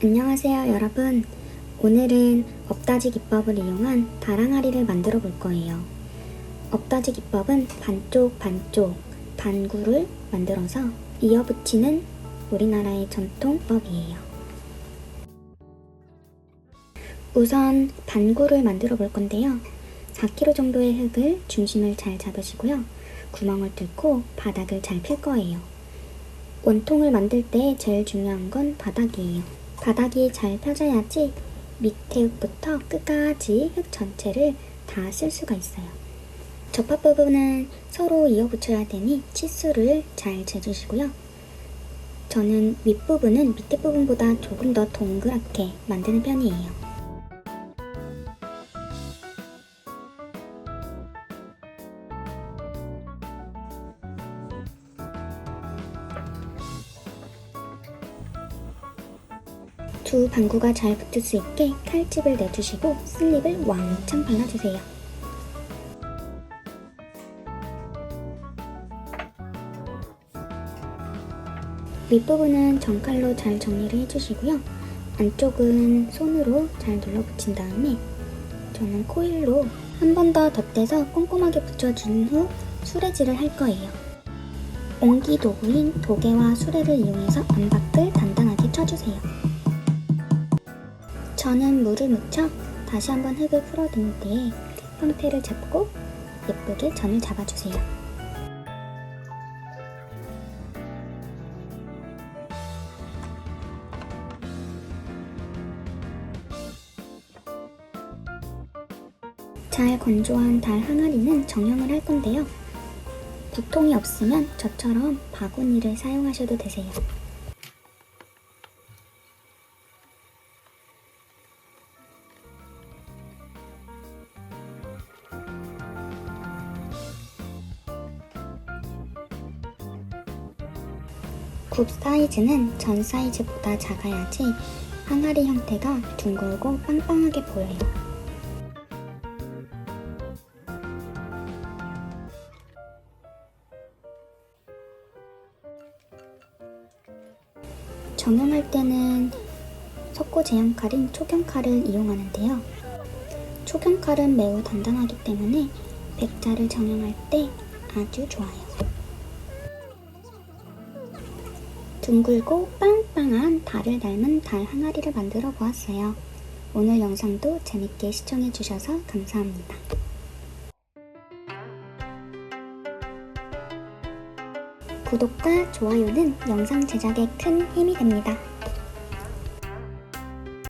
안녕하세요 여러분. 오늘은 업다지 기법을 이용한 달 항아리를 만들어 볼 거예요. 업다지 기법은 반쪽 반구를 만들어서 이어붙이는 우리나라의 전통 기법이에요. 우선 반구를 만들어 볼 건데요. 4kg 정도의 흙을 중심을 잘 잡으시고요. 구멍을 뚫고 바닥을 잘 필 거예요. 원통을 만들 때 제일 중요한 건 바닥이에요. 바닥이 잘 펴져야지 밑에 흙부터 끝까지 흙 전체를 다 쓸 수가 있어요. 접합 부분은 서로 이어붙여야 되니 치수를 잘 재주시고요. 저는 윗부분은 밑에 부분보다 조금 더 동그랗게 만드는 편이에요. 두 반구가 잘 붙을 수 있게 칼집을 내주시고 슬립을 왕창 발라주세요. 윗부분은 전칼로 잘 정리를 해주시고요. 안쪽은 손으로 잘 눌러붙인 다음에 저는 코일로 한 번 더 덧대서 꼼꼼하게 붙여준 후 수레질을 할 거예요. 옹기 도구인 도개와 수레를 이용해서 안박을 단단하게 쳐주세요. 저는 물을 묻혀 다시 한번 흙을 풀어둔 뒤에 형태를 잡고 예쁘게 전을 잡아주세요. 잘 건조한 달 항아리는 정형을 할 건데요. 부통이 없으면 저처럼 바구니를 사용하셔도 되세요. 굽 사이즈는 전 사이즈보다 작아야지 항아리 형태가 둥글고 빵빵하게 보여요. 정형할 때는 석고 제형칼인 초경칼을 이용하는데요. 초경칼은 매우 단단하기 때문에 백자를 정형할 때 아주 좋아요. 둥글고 빵빵한 달을 닮은 달 항아리를 만들어 보았어요. 오늘 영상도 재밌게 시청해 주셔서 감사합니다. 구독과 좋아요는 영상 제작에 큰 힘이 됩니다.